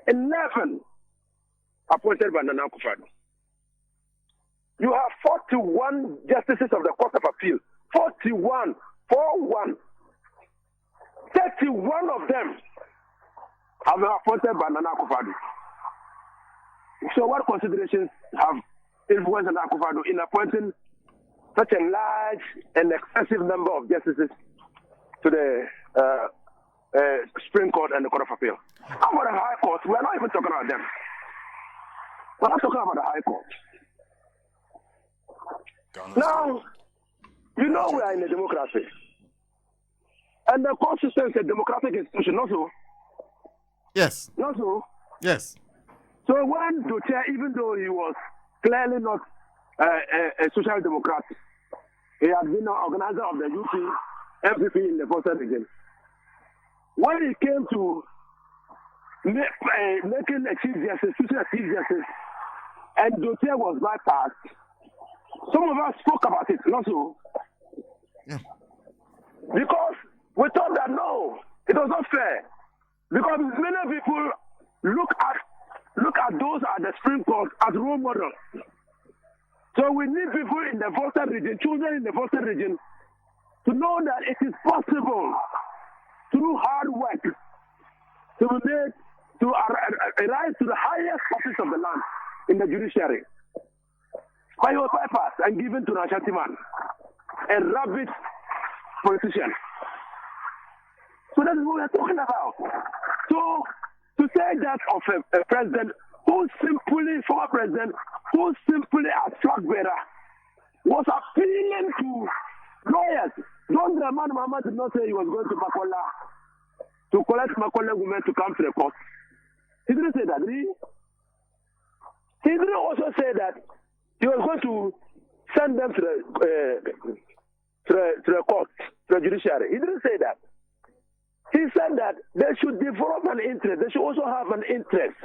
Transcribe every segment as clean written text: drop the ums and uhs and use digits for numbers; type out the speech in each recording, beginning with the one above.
11 appointed by Nana Akufo-Addo. You have 41 justices of the Court of Appeal. 41. 41. 31 of them have been appointed by Nana Akufo-Addo. So what considerations have influenced Nana Akufo-Addo in appointing such a large and excessive number of justices to the Supreme Court and the Court of Appeal? How about the High Court? We're not even talking about them. We're not talking about the High Court. Now, you know we are in a democracy. And the court system is a democratic institution, not so? Yes. Not so? Yes. So when Doche, even though he was clearly not a social democrat, he had been an organizer of the MPP in the Volta region. When it came to making a chief justice, choosing a chief justice, and Doche was bypassed, some of us spoke about it, not so? Yeah. Because we thought that no, it was not fair. Because many people look at those at the Supreme Court as role models. So we need people in the Volta region, children in the Volta region, to know that it is possible through hard work to rise to the highest office of the land in the judiciary. But he was bypassed and given to an Ashanti man, a rabid politician. So that's what we're talking about. So to say that of a president former president, who simply as flag bearer was appealing to lawyers. John Dramani Mahama did not say he was going to Makola to collect Makola women to come to the court. He didn't say that, did he? He didn't also say that he was going to send them to the court, to the judiciary. He didn't say that. He said that they should develop an interest. They should also have an interest.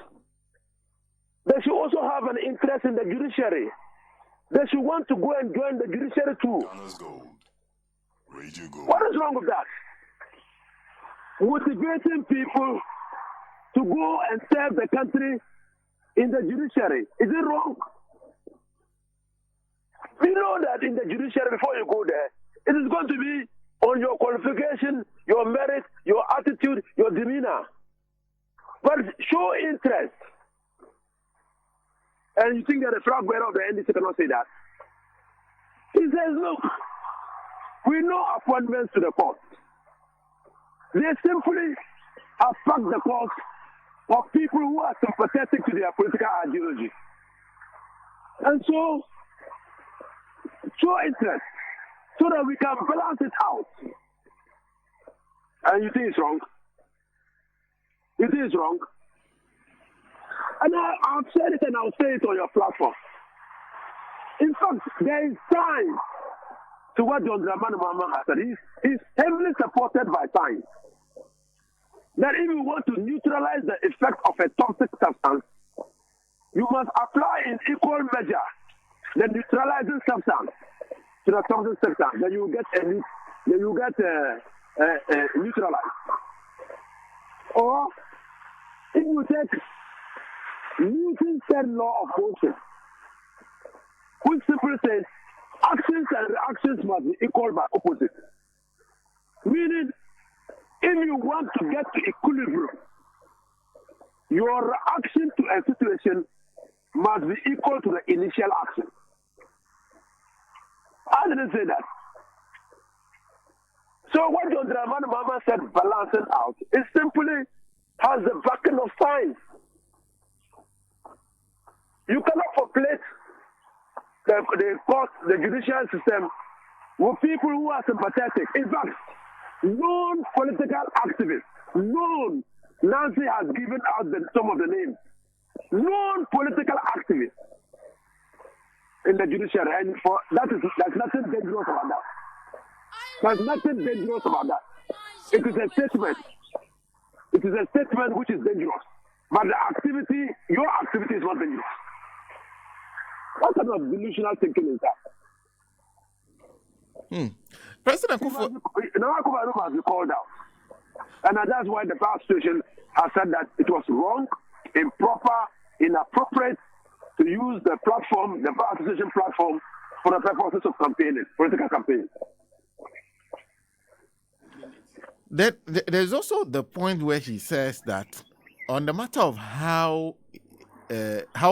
They should also have an interest in the judiciary. They should want to go and join the judiciary too. What is wrong with that? Motivating people to go and serve the country in the judiciary. Is it wrong? We know that in the judiciary, before you go there, it is going to be on your qualification, your merit, your attitude, your demeanor. But show interest. And you think that the flag bearer of the NDC cannot say that? He says, look, we know appointments to the court. They simply have packed the court of people who are sympathetic to their political ideology. And so, show interest so that we can balance it out. And you think it's wrong? You think it's wrong? And I've said it and I'll say it on your platform. In fact, there is science to what John Dramani Mahama has said. He's heavily supported by science. That if you want to neutralize the effect of a toxic substance, you must apply in equal measure the neutralizing substance to the toxic substance. Then you get neutralized. Or if you take Newton's third law of motion, which simply says actions and reactions must be equal by opposite. Meaning, if you want to get to equilibrium, your reaction to a situation must be equal to the initial action. I didn't say that. So what John Dramani Mahama said, balancing out, it simply has the backing of science. You cannot populate the court, the judicial system with people who are sympathetic. In fact, known political activists, Nancy has given out some of the names, known political activists in the judiciary, and there's nothing dangerous about that. There's nothing dangerous about that. It is a statement. It is a statement which is dangerous. But your activity is not dangerous. What kind of delusional thinking is that? President Akufo... Now Akufo-Addo must be called out. And that's why the power station has said that it was wrong improper, inappropriate to use the platform, the bar association platform, for the purposes of campaigning, political campaigning. There's also the point where he says that on the matter of how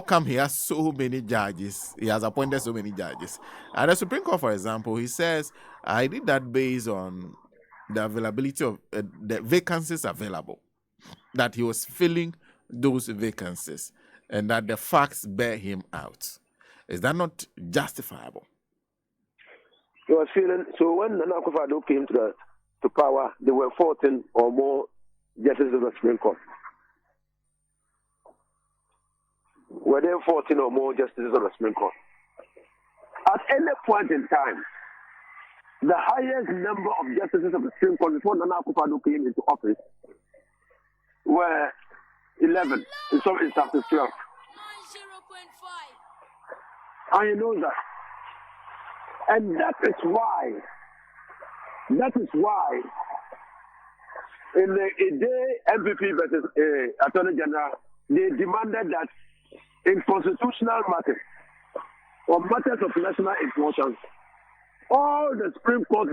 come he has so many judges, he has appointed so many judges. At the Supreme Court, for example, he says, I did that based on the availability of the vacancies available, that he was filling those vacancies, and that the facts bear him out. Is that not justifiable? He was feeling, so when Nana Akufo-Addo came to power, there were 14 or more justices of the Supreme Court. Were there 14 or more justices of the Supreme Court? At any point in time, the highest number of justices of the Supreme Court before Nana Akufo-Addo came into office were 11, in some instances 12. And you know that. And that is why in the day MPP versus Attorney General, they demanded that in constitutional matters or matters of national importance, all the Supreme Court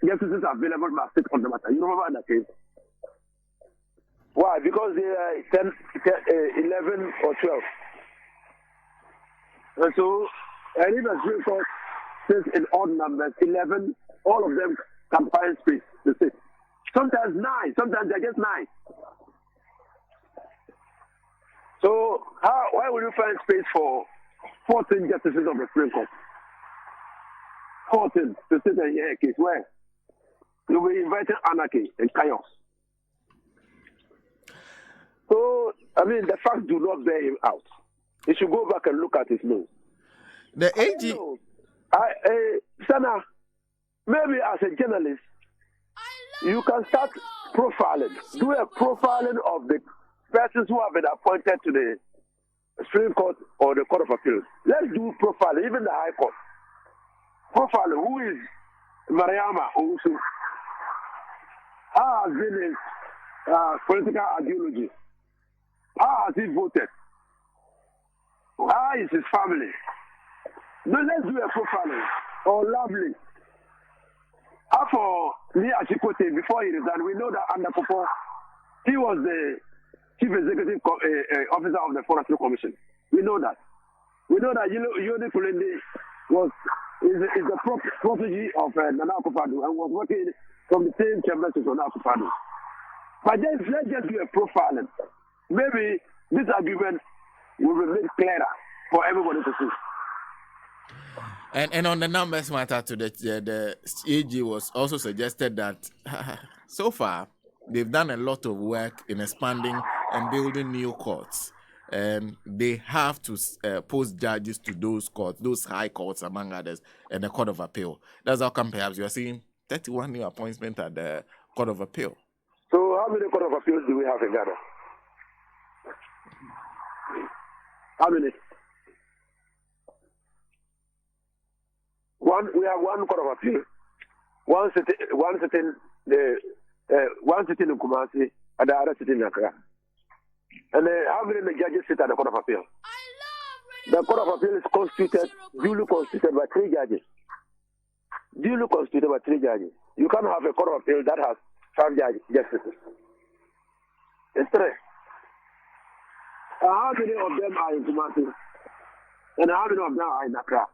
justices available must sit on the matter. You remember that case? Why? Because they are 10, 11 or 12. And so, and if the Supreme Court sits in odd numbers, 11, all of them can find space to sit. Sometimes 9, sometimes they're just 9. So, why would you find space for 14 justices of the Supreme Court? 14 to sit and hear a case where you'll be inviting anarchy and chaos. So, I mean, the facts do not bear him out. He should go back and look at his nose. The AG... Sana, maybe as a journalist, you can start profiling. Do a profiling of the persons who have been appointed to the Supreme Court or the Court of Appeals. Let's do profiling, even the High Court. Profiling, who is Mariama Owusu? How has been his political ideology? How has he voted? How is his family? Now let's do a profiling. Oh, lovely. For me, Achikote, before he resigned, we know that under Popo, he was the Chief Executive Officer of the Forestry Commission. We know that. We know that Yoni Kulende is the protege of Nana Akufo-Addo and was working from the same chambers as Nana Akufo-Addo. But let's just do a profiling. Maybe this argument will be made clearer for everybody to see. And on the numbers matter, to the AG was also suggested that so far they've done a lot of work in expanding and building new courts, and they have to post judges to those courts, those high courts among others, and the Court of Appeal. That's how come perhaps you are seeing 31 new appointments at the Court of Appeal. So how many Court of Appeals do we have in Ghana? How many? We have one Court of Appeal, one sitting in Kumasi and the other sitting in Accra. And how many judges sit at the Court of Appeal? The Court of Appeal is duly constituted by 3 judges. Duly constituted by 3 judges. You can't have a Court of Appeal that has 5 justices. It's 3. How many of them are in Kumasi? And how many of them are in Accra?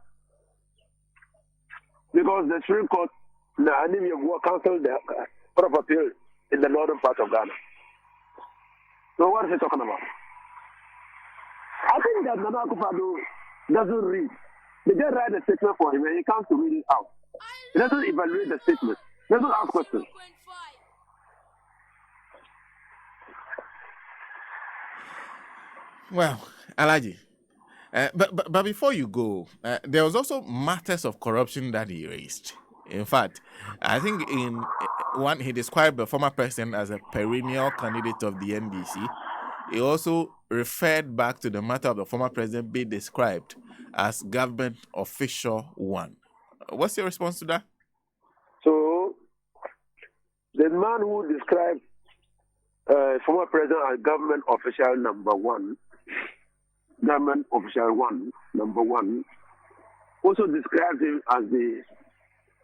Because the Supreme Court, the enemy of war, cancelled the Court of Appeal in the northern part of Ghana. So what is he talking about? I think that Nana Akufo-Addo doesn't read. They just write a statement for him and he comes to read it out. He doesn't evaluate the statement. He doesn't ask questions. Well, Alhaji, but before you go, there was also matters of corruption that he raised. In fact, I think in one he described the former president as a perennial candidate of the NDC. He also referred back to the matter of the former president being described as government official 1. What's your response to that? So, the man who described former president as government official number one, number one, also described him as the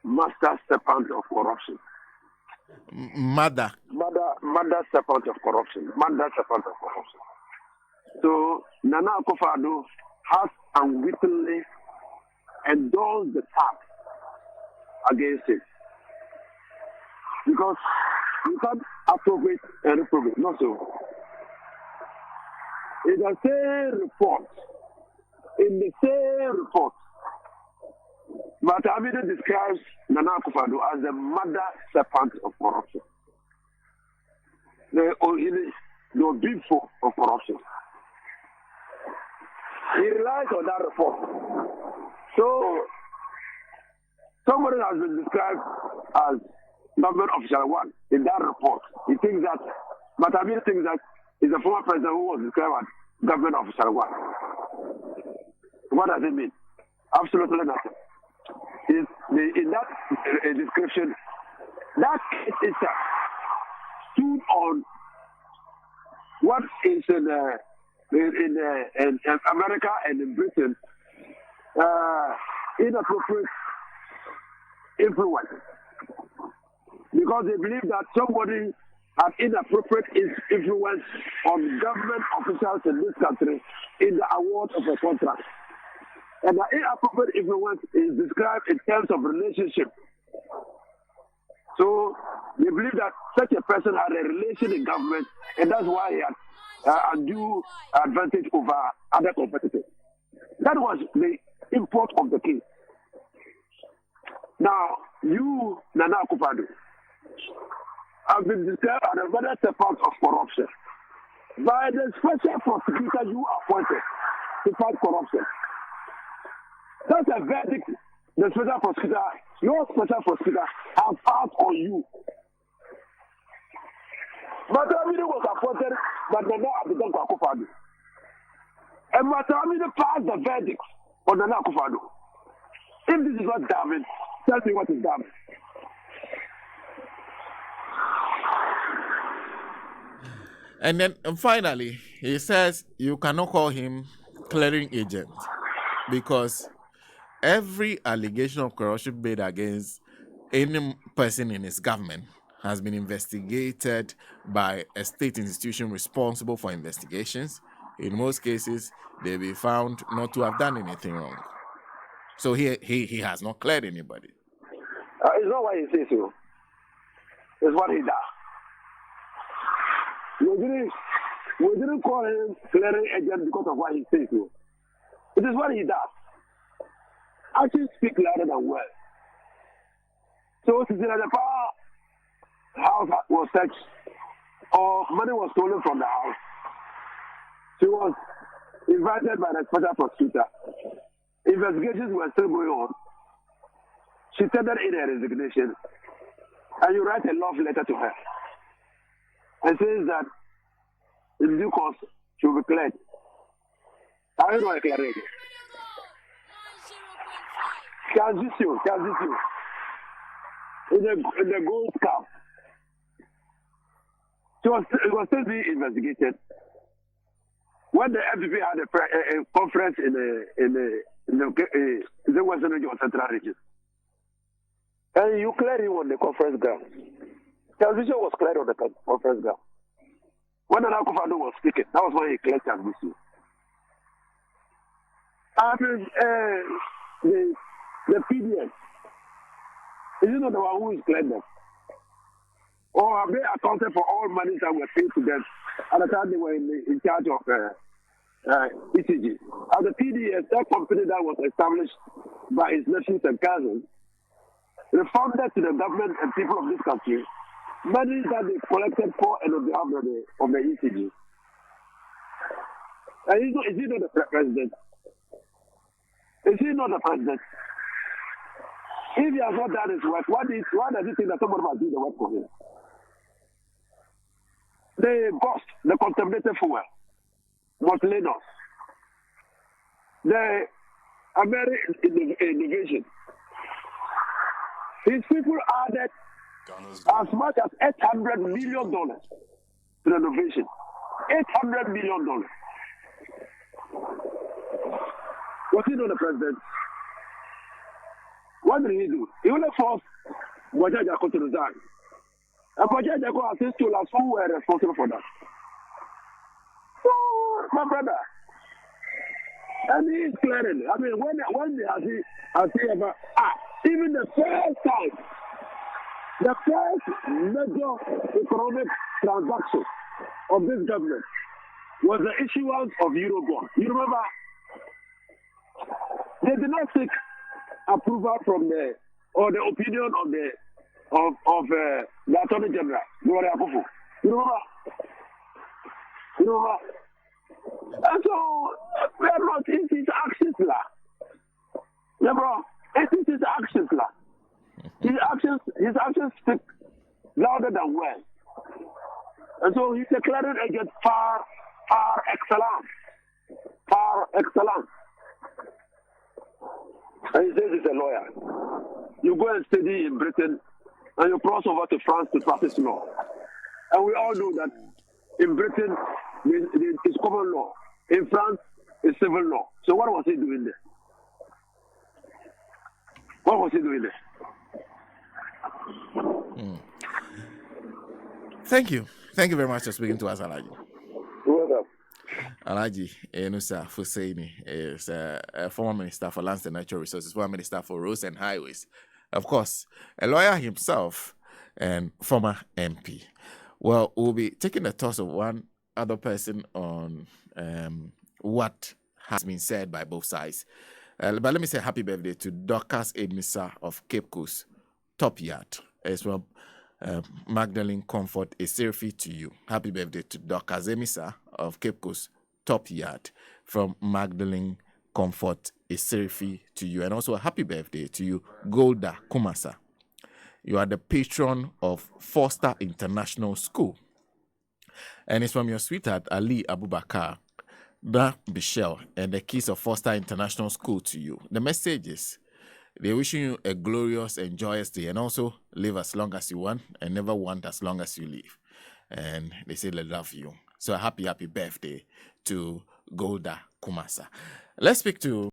master serpent of corruption. Mother serpent of corruption. So Nana Akufo-Addo has unwittingly endorsed the tax against it. Because you can't appropriate and reprobate, not so. In the same report, Mahama'S describes Nana Akufo-Addo as the mother serpent of corruption. The Obifo of corruption. He relies on that report. So, somebody has been described as government official one in that report. He thinks that, Mahama'S thinks that he's a former president who was described as government official one. What does it mean? Absolutely nothing. In that description, that case itself stood on what is in America and in Britain inappropriate influence, because they believe that somebody had inappropriate influence on government officials in this country in the award of a contract. And the inappropriate influence is described in terms of relationship. So they believe that such a person had a relation in government, and that's why he had undue advantage over other competitors. That was the import of the case. Now, you, Nana Akufo-Addo, have been described as a mother serpent of corruption by the special prosecutor you appointed to fight corruption. That's a verdict the special prosecutor, your special prosecutor, have passed on you. Mahama'S was appointed by Nana Akufo-Addo. And Mahama'S passed the verdict on Nana Akufo-Addo. If this is not damning, tell me what is damning. And then finally, he says you cannot call him clearing agent because every allegation of corruption made against any person in his government has been investigated by a state institution responsible for investigations. In most cases, they'll be found not to have done anything wrong. So he has not cleared anybody. It's not what he says so. It's what he does. We didn't call him clearing agent because of what he says so. It is what he does. Actions speak louder than words. So, since the power house was searched or money was stolen from the house, she was invited by the special prosecutor. Investigations were still going on. She tendered in her resignation, and you write a love letter to her and says that in due course she will be cleared. I don't know a clearing. Transition. In the gold cap. It was still being investigated. When the FDP had a conference in the Western region or Central region, and you cleared him on the conference ground. Transition was cleared on the conference ground. When Akufo-Addo was speaking, that was when he cleared transition. I mean, the PDS, is it not the one who is cleared them? Or have they accounted for all money that were paid to them at the time they were in charge of ECG? As the PDS, that company that was established by his nephews and cousins, refunded to the government and people of this country money that they collected for and on behalf of the ECG. And is he not the president? Is he not the president? If he has not done his work, why does he think that somebody must do the work for him? The bust, the contaminated fuel, Motlenos, the American innovation. His people added as much as $800 million renovation. $800 million. Was he not the president? What did he do? He only forced Bojajako to resign. And Bojajako has told us who were responsible for that. So, my brother, and he is clearing. I mean, when has he ever, even the first time, the first major economic transaction of this government was the issuance of Eurobond. You remember? They did not seek approval from the opinion of the Attorney General, Akufo-Addo. You remember? And so we are not in his actions, yeah, bro. It is his actions, His actions speak louder than words. And so he's a clearing agent par excellence. And he says he's a lawyer. You go and study in Britain, and you cross over to France to practice law. And we all know that in Britain, it's common law. In France, it's civil law. So what was he doing there? Thank you. Thank you very much for speaking to us, Alhaji. Welcome. Alhaji Inusah Fuseini is a former Minister for Lands and Natural Resources, former Minister for Roads and Highways. Of course, a lawyer himself and former MP. Well, we'll be taking the toss of one other person on what has been said by both sides. But let me say happy birthday to Dorcas Inusah of Cape Coast, Top Yard. It's from Magdalene Comfort Eserifi to you. Happy birthday to Dorcas Inusah of Cape Coast, Top Yard, from Magdalene Comfort Eserifi to you. And also a happy birthday to you, Golda Kumasa. You are the patron of Foster International School. And it's from your sweetheart, Ali Abubakar, Da Bichelle, and the keys of Foster International School to you. The message is, they're wishing you a glorious and joyous day, and also live as long as you want and never want as long as you live. And they say they love you. So a happy birthday to Golda Kumasa. Let's speak to